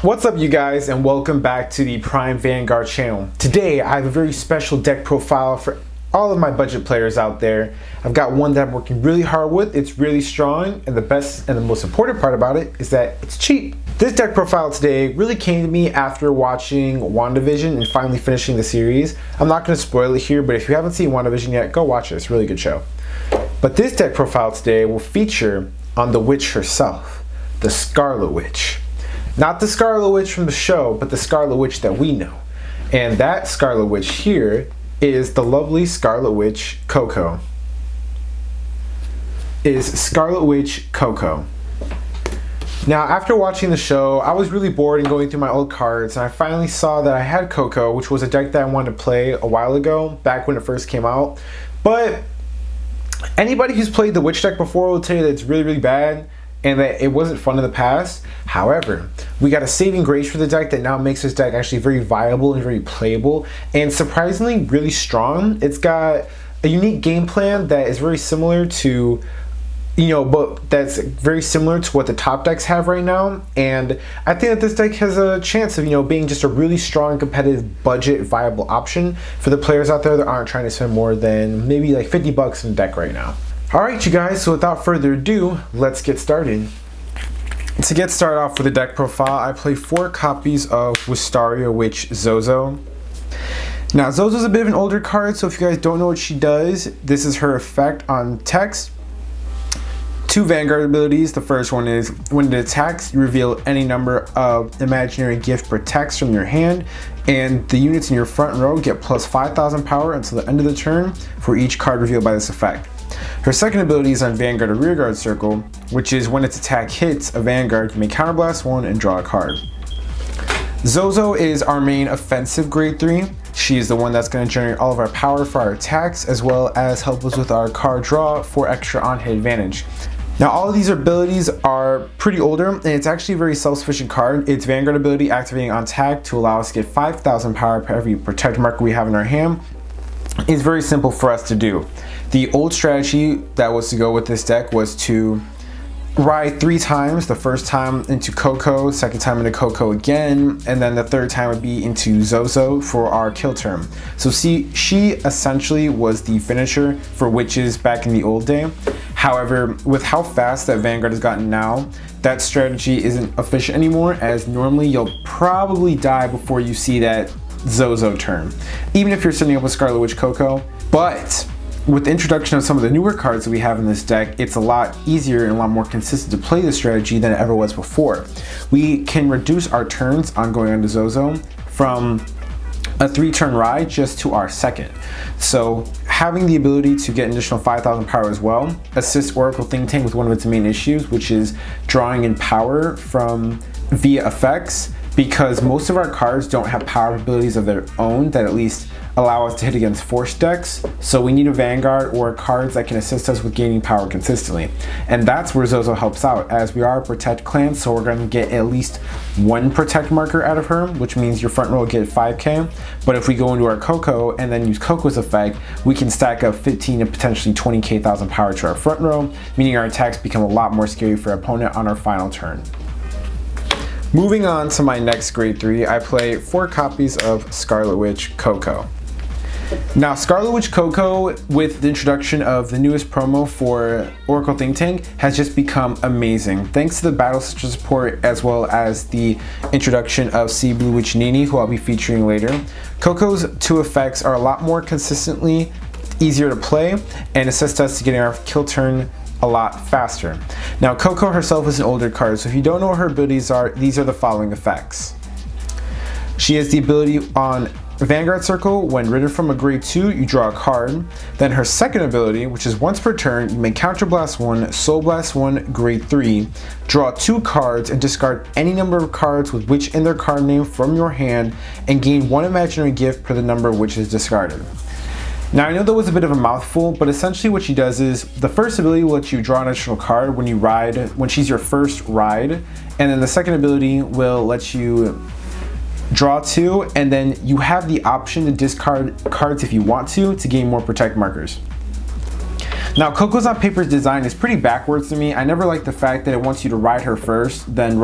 What's up you guys, and welcome back to the Prime Vanguard channel. Today I have a very special deck profile for all of my budget players out there. I've got one that I'm working really hard with. It's really strong, and the best and the most important part about it is that it's cheap. This deck profile today really came to me after watching WandaVision and finally finishing the series. I'm not going to spoil it here, but if you haven't seen WandaVision yet, go watch it. It's a really good show. But this deck profile today will feature on the witch herself, the Scarlet Witch. Not the Scarlet Witch from the show, but the Scarlet Witch that we know. And that Scarlet Witch here is the lovely Scarlet Witch Coco. Now, after watching the show, I was really bored and going through my old cards, and I finally saw that I had Coco, which was a deck that I wanted to play a while ago, back when it first came out. But anybody who's played the Witch deck before will tell you that it's really, really bad, and that it wasn't fun in the past. However, we got a saving grace for the deck that now makes this deck actually very viable and very playable, and surprisingly really strong. It's got a unique game plan that is very similar to, but that's very similar to what the top decks have right now. And I think that this deck has a chance of, being just a really strong, competitive, budget, viable option for the players out there that aren't trying to spend more than maybe like 50 bucks in a deck right now. Alright you guys, so without further ado, let's get started. To get started off with the deck profile, I play 4 copies of Wistaria Witch Zozo. Now Zozo's a bit of an older card, so if you guys don't know what she does, this is her effect on text. 2 Vanguard abilities. The first one is when it attacks, you reveal any number of imaginary gift per text from your hand, and the units in your front row get plus 5,000 power until the end of the turn for each card revealed by this effect. Her second ability is on Vanguard or Rearguard Circle, which is when its attack hits a Vanguard, you may counterblast 1 and draw a card. Zozo is our main offensive grade 3. She is the one that's going to generate all of our power for our attacks, as well as help us with our card draw for extra on-hit advantage. Now all of these abilities are pretty older, and it's actually a very self-sufficient card. Its Vanguard ability activating on attack to allow us to get 5,000 power per every protect marker we have in our hand is very simple for us to do. The old strategy that was to go with this deck was to ride 3 times. The first time into Coco, second time into Coco again, and then the third time would be into Zozo for our kill term. So see, she essentially was the finisher for witches back in the old day. However, with how fast that Vanguard has gotten now, that strategy isn't efficient anymore, as normally you'll probably die before you see that Zozo turn, even if you're setting up with Scarlet Witch Coco. But with the introduction of some of the newer cards that we have in this deck, it's a lot easier and a lot more consistent to play this strategy than it ever was before. We can reduce our turns on going onto Zozo from a 3-turn ride just to our second. So having the ability to get an additional 5,000 power as well assists Oracle Think Tank with one of its main issues, which is drawing in power from via effects, because most of our cards don't have power abilities of their own that at least allow us to hit against force decks. So we need a Vanguard or cards that can assist us with gaining power consistently. And that's where Zozo helps out, as we are a protect clan, so we're going to get at least 1 protect marker out of her, which means your front row will get 5k. But if we go into our Coco and then use Coco's effect, we can stack up 15 and potentially 20k thousand power to our front row, meaning our attacks become a lot more scary for our opponent on our final turn. Moving on to my next grade 3, I play 4 copies of Scarlet Witch Coco. Now Scarlet Witch Coco, with the introduction of the newest promo for Oracle Think Tank, has just become amazing. Thanks to the battle support as well as the introduction of Seablue Witch Nini, who I'll be featuring later. Coco's 2 effects are a lot more consistently easier to play and assist us to getting our kill turn a lot faster. Now Coco herself is an older card, so if you don't know what her abilities are, these are the following effects. She has the ability on Vanguard Circle, when ridden from a grade 2, you draw a card. Then her second ability, which is once per turn, you may counterblast 1, soul blast 1, grade 3, draw 2 cards and discard any number of cards with witch in their card name from your hand, and gain 1 imaginary gift per the number which is discarded. Now I know that was a bit of a mouthful, but essentially what she does is the first ability will let you draw an additional card when you ride, when she's your first ride, and then the second ability will let you draw 2, and then you have the option to discard cards if you want to gain more protect markers. Now Coco's on Paper's design is pretty backwards to me. I never liked the fact that it wants you to ride her first, then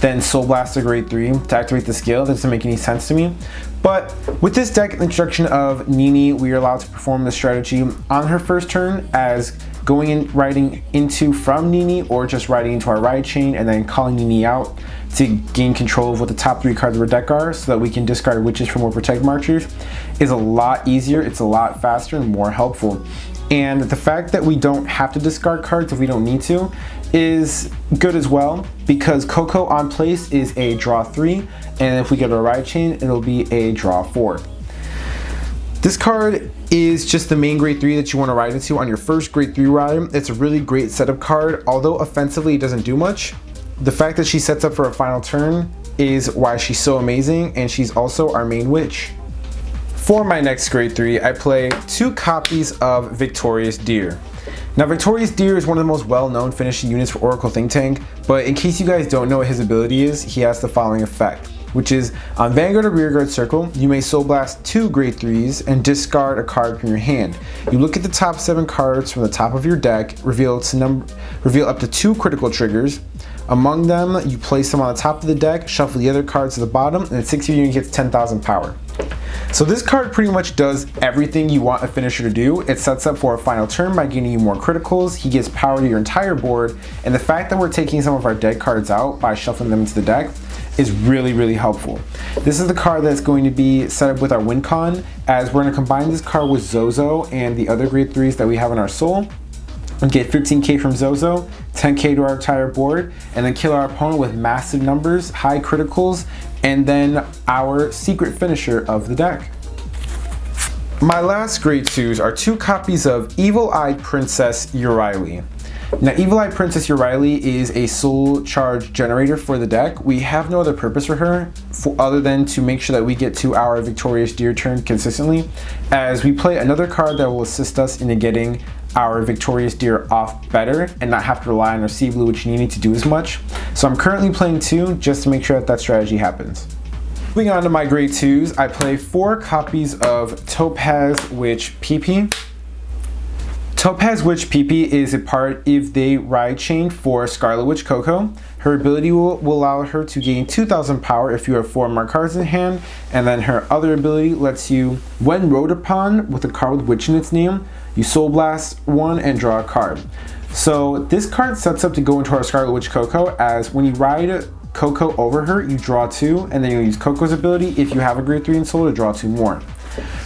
then Soul Blast to grade 3 to activate the skill. That doesn't make any sense to me. But with this deck introduction of Nini, we are allowed to perform the strategy on her first turn as going in, riding into from Nini, or just riding into our ride chain and then calling Nini out to gain control of what the top 3 cards of our deck are so that we can discard witches for more protect marchers is a lot easier, it's a lot faster and more helpful. And the fact that we don't have to discard cards if we don't need to is good as well, because Coco on place is a draw 3, and if we get a ride chain, it'll be a draw 4. This card is just the main grade 3 that you want to ride into on your first grade 3 ride. It's a really great setup card, although offensively it doesn't do much. The fact that she sets up for a final turn is why she's so amazing, and she's also our main witch. For my next grade 3, I play 2 copies of Victorious Deer. Now, Victorious Deer is one of the most well-known finishing units for Oracle Think Tank, but in case you guys don't know what his ability is, he has the following effect, which is on Vanguard or Rearguard Circle, you may Soul Blast 2 grade 3s and discard a card from your hand. You look at the top 7 cards from the top of your deck, reveal up to 2 critical triggers. Among them, you place them on the top of the deck, shuffle the other cards to the bottom, and at 6 of you gets 10,000 power. So this card pretty much does everything you want a finisher to do. It sets up for a final turn by gaining you more criticals, he gives power to your entire board, and the fact that we're taking some of our dead cards out by shuffling them into the deck is really helpful. This is the card that's going to be set up with our win con, as we're going to combine this card with Zozo and the other grade 3s that we have in our soul, and get 15k from Zozo, 10k to our entire board, and then kill our opponent with massive numbers, high criticals, and then our secret finisher of the deck. My last grade 2s are 2 copies of Evil Eye Princess Eurayle. Now, Evil Eye Princess Eurayle is a soul charge generator for the deck. We have no other purpose for her other than to make sure that we get to our Victorious Deer turn consistently, as we play another card that will assist us into getting our Victorious Deer off better and not have to rely on our Seablue, which you need to do as much. So I'm currently playing 2 just to make sure that that strategy happens. Moving on to my grade 2s, I play 4 copies of Topaz Witch Pipi. Topaz Witch Pipi is a part of the ride chain for Scarlet Witch Coco. Her ability will allow her to gain 2,000 power if you have 4 more cards in hand, and then her other ability lets you, when rode upon with a card with witch in its name, you Soul Blast 1 and draw a card. So this card sets up to go into our Scarlet Witch Coco, as when you ride Coco over her, you draw 2, and then you use Coco's ability, if you have a grade 3 in soul, to draw 2 more.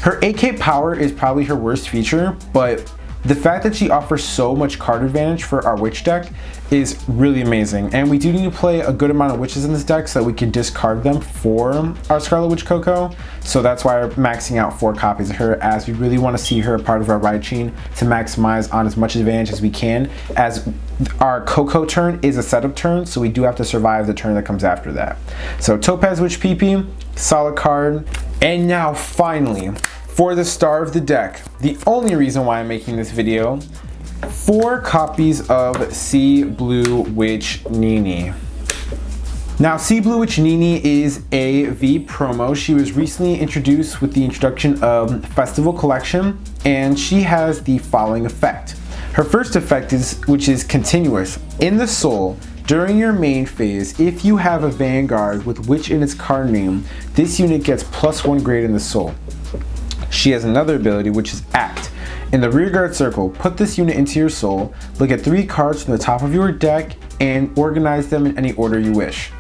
Her 8k power is probably her worst feature, but the fact that she offers so much card advantage for our witch deck is really amazing, and we do need to play a good amount of witches in this deck so that we can discard them for our Scarlet Witch Coco. So that's why we're maxing out 4 copies of her, as we really want to see her a part of our ride chain to maximize on as much advantage as we can, as our Coco turn is a setup turn, so we do have to survive the turn that comes after that. So Topaz Witch Pipi, solid card. And now finally, for the star of the deck, the only reason why I'm making this video, 4 copies of Seablue Witch Nini. Now, Seablue Witch Nini is a V promo. She was recently introduced with the introduction of Festival Collection, and she has the following effect. Her first effect which is continuous. In the soul, during your main phase, if you have a Vanguard with Witch in its card name, this unit gets +1 grade in the soul. She has another ability, which is Act. In the rearguard circle, put this unit into your soul, look at 3 cards from the top of your deck, and organize them in any order you wish.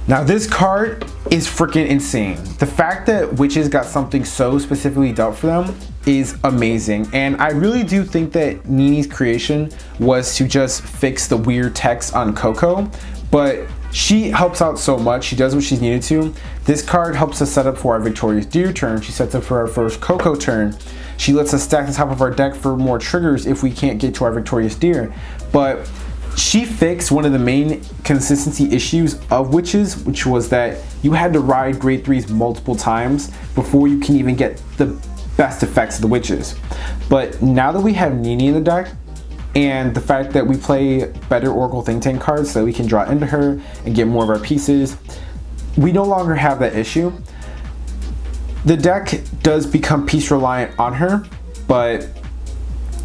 Now, this card is freaking insane. The fact that witches got something so specifically dealt for them is amazing, and I really do think that Nini's creation was to just fix the weird text on Coco, but she helps out so much. She does what she's needed to. This card helps us set up for our Victorious Deer turn. She sets up for our first Coco turn. She lets us stack the top of our deck for more triggers if we can't get to our Victorious Deer. But she fixed one of the main consistency issues of witches, which was that you had to ride grade 3s multiple times before you can even get the best effects of the witches. But now that we have Nini in the deck, and the fact that we play better Oracle Think Tank cards so that we can draw into her and get more of our pieces, we no longer have that issue. The deck does become piece reliant on her, but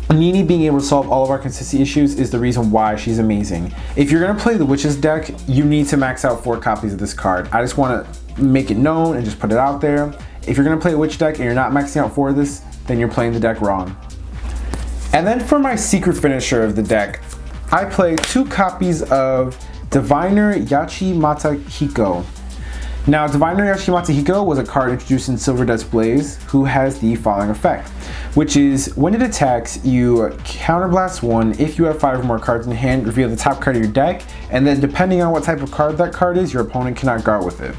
Nini being able to solve all of our consistency issues is the reason why she's amazing. If you're gonna play the Witches deck, you need to max out 4 copies of this card. I just wanna make it known and just put it out there. If you're gonna play a Witch deck and you're not maxing out 4 of this, then you're playing the deck wrong. And then for my secret finisher of the deck, I play 2 copies of Diviner Yachimatahiko. Now, Diviner Yachimatahiko was a card introduced in Silver Dust Blaze who has the following effect, which is when it attacks, you counterblast 1. If you have 5 or more cards in hand, reveal the top card of your deck, and then depending on what type of card that card is, your opponent cannot guard with it.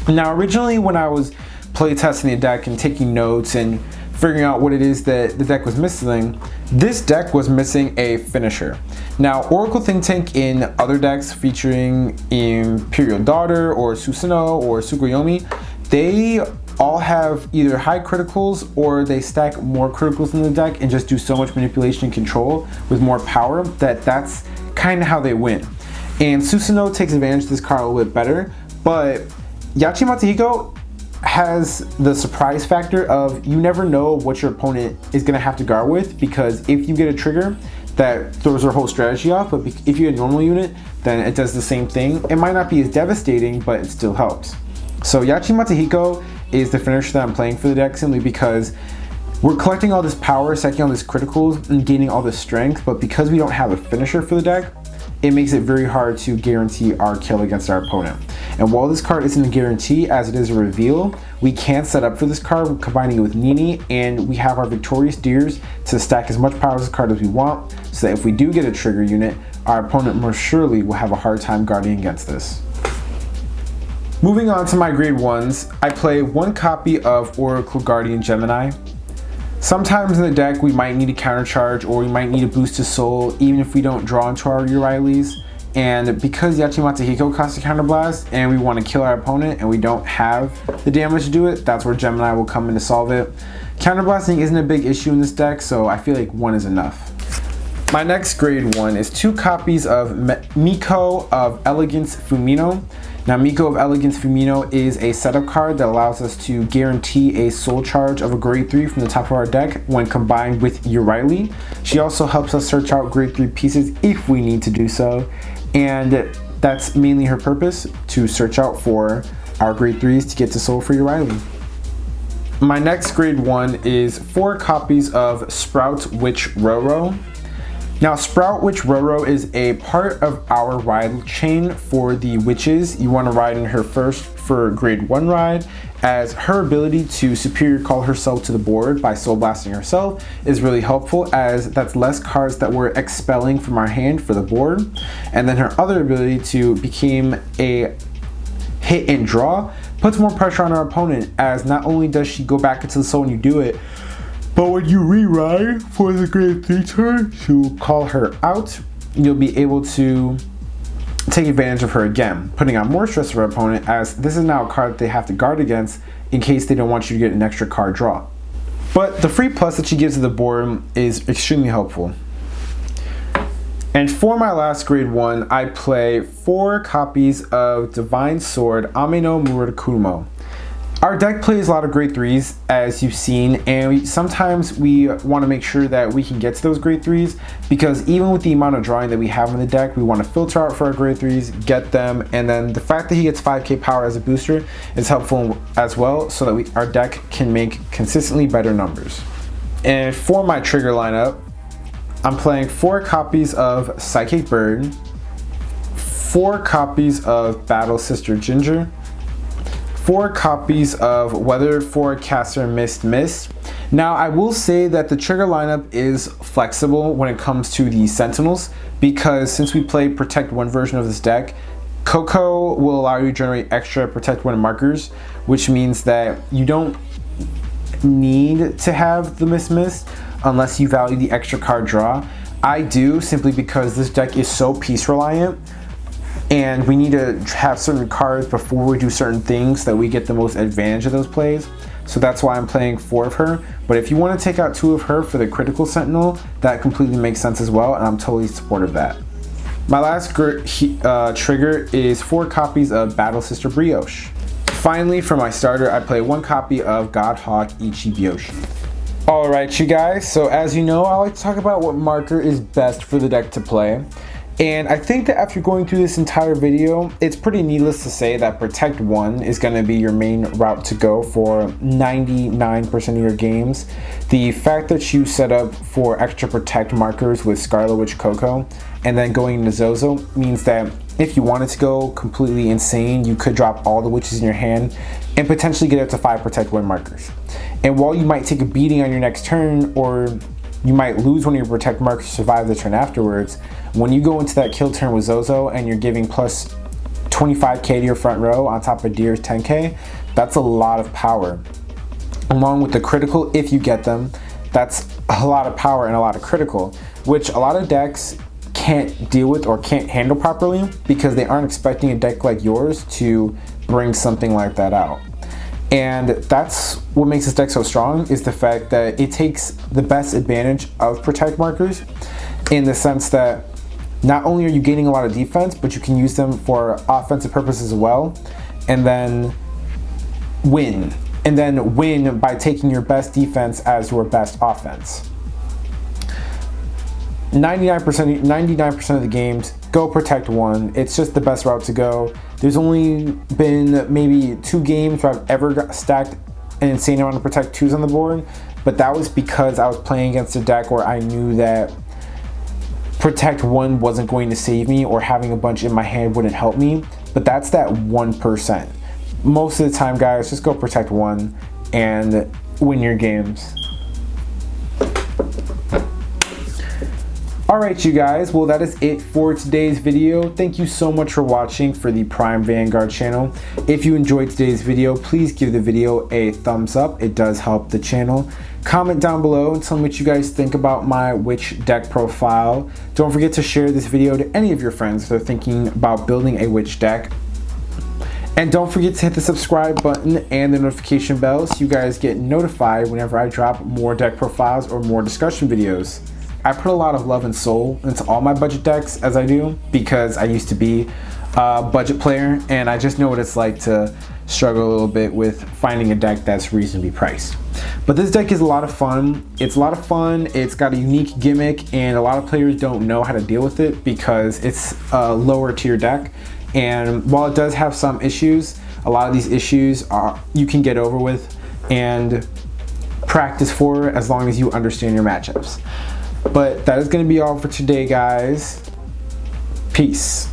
Now, originally when I was playtesting the deck and taking notes and figuring out what it is that the deck was missing, this deck was missing a finisher. Now, Oracle Think Tank in other decks featuring Imperial Daughter or Susanoo or Tsukuyomi, they all have either high criticals or they stack more criticals in the deck and just do so much manipulation and control with more power that that's kind of how they win. And Susanoo takes advantage of this card a little bit better, but Yachimatahiko has the surprise factor of you never know what your opponent is going to have to guard with, because if you get a trigger that throws their whole strategy off, but if you get a normal unit, then it does the same thing. It might not be as devastating, but it still helps. So Yachimatahiko is the finisher that I'm playing for the deck simply because we're collecting all this power, stacking all this criticals, and gaining all this strength, but because we don't have a finisher for the deck, it makes it very hard to guarantee our kill against our opponent. And while this card isn't a guarantee as it is a reveal, we can set up for this card combining it with Nini, and we have our Victorious Deers to stack as much power as this card as we want, so that if we do get a trigger unit, our opponent most surely will have a hard time guarding against this. Moving on to my grade 1s, I play 1 copy of Oracle Guardian Gemini. Sometimes in the deck we might need a countercharge or we might need a boost to soul even if we don't draw into our Eurayles. And because Yachimatahiko costs a counterblast and we want to kill our opponent and we don't have the damage to do it, that's where Gemini will come in to solve it. Counterblasting isn't a big issue in this deck, so I feel like 1 is enough. My next grade 1 is 2 copies of Miko of Elegance Fumino. Now, Miko of Elegance Fumino is a setup card that allows us to guarantee a soul charge of a grade 3 from the top of our deck when combined with Eurayle. She also helps us search out grade 3 pieces if we need to do so, and that's mainly her purpose, to search out for our grade 3s to get to soul for Eurayle. My next grade 1 is 4 copies of Sprout Witch Roro. Now, Sprout Witch Roro is a part of our ride chain for the witches. You want to ride in her first for grade 1 ride, as her ability to superior call herself to the board by soul blasting herself is really helpful, as that's less cards that we're expelling from our hand for the board. And then her other ability to become a hit and draw puts more pressure on our opponent, as not only does she go back into the soul when you do it, but when you re-ride for the grade 3 turn to call her out, you'll be able to take advantage of her again, putting on more stress for our opponent, as this is now a card that they have to guard against in case they don't want you to get an extra card draw. But the free plus that she gives to the board is extremely helpful. And for my last grade 1, I play 4 copies of Divine Sword Ame-no-murakumo. Our deck plays a lot of grade 3s, as you've seen, and sometimes we want to make sure that we can get to those grade 3s, because even with the amount of drawing that we have in the deck, we want to filter out for our grade 3s, get them, and then the fact that he gets 5k power as a booster is helpful as well, so that our deck can make consistently better numbers. And for my trigger lineup, I'm playing 4 copies of Psychic Bird, 4 copies of Battle Sister Ginger, 4 copies of Weather Forecaster Mist. Now, I will say that the trigger lineup is flexible when it comes to the Sentinels, because since we play Protect 1 version of this deck, Coco will allow you to generate extra Protect 1 markers, which means that you don't need to have the Mist unless you value the extra card draw. I do, simply because this deck is so piece reliant, and we need to have certain cards before we do certain things so that we get the most advantage of those plays. So that's why I'm playing 4 of her. But if you want to take out 2 of her for the critical Sentinel, that completely makes sense as well, and I'm totally supportive of that. My last trigger is 4 copies of Battle Sister Brioche. Finally, for my starter, I play 1 copy of Godhawk Ichibiyoshi. Alright you guys, so as you know, I like to talk about what marker is best for the deck to play. And I think that after going through this entire video, it's pretty needless to say that Protect 1 is going to be your main route to go for 99% of your games. The fact that you set up for extra Protect markers with Scarlet, Witch, Coco, and then going into Zozo means that if you wanted to go completely insane, you could drop all the witches in your hand and potentially get up to 5 Protect 1 markers. And while you might take a beating on your next turn, or you might lose one of your Protect markers to survive the turn afterwards, when you go into that kill turn with Zozo and you're giving plus 25k to your front row on top of Deer's 10k, that's a lot of power. Along with the critical, if you get them, that's a lot of power and a lot of critical, which a lot of decks can't deal with or can't handle properly because they aren't expecting a deck like yours to bring something like that out. And that's what makes this deck so strong, is the fact that it takes the best advantage of Protect markers, in the sense that not only are you gaining a lot of defense, but you can use them for offensive purposes as well, and then win. And then win by taking your best defense as your best offense. 99% of the games, go Protect 1. It's just the best route to go. There's only been maybe 2 games where I've ever stacked an insane amount of Protect 2s on the board, but that was because I was playing against a deck where I knew that Protect 1 wasn't going to save me, or having a bunch in my hand wouldn't help me. But that's that 1%. Most of the time, guys, just go Protect 1 and win your games. Alright you guys, well that is it for today's video. Thank you so much for watching for the Prime Vanguard channel. If you enjoyed today's video, please give the video a thumbs up. It does help the channel. Comment down below and tell me what you guys think about my witch deck profile. Don't forget to share this video to any of your friends that are thinking about building a witch deck. And don't forget to hit the subscribe button and the notification bell so you guys get notified whenever I drop more deck profiles or more discussion videos. I put a lot of love and soul into all my budget decks, as I do, because I used to be a budget player and I just know what it's like to struggle a little bit with finding a deck that's reasonably priced. But this deck is a lot of fun. It's a lot of fun. It's got a unique gimmick, and a lot of players don't know how to deal with it because it's a lower tier deck. And while it does have some issues, a lot of these issues you can get over with and practice for as long as you understand your matchups. But that is going to be all for today, guys. Peace.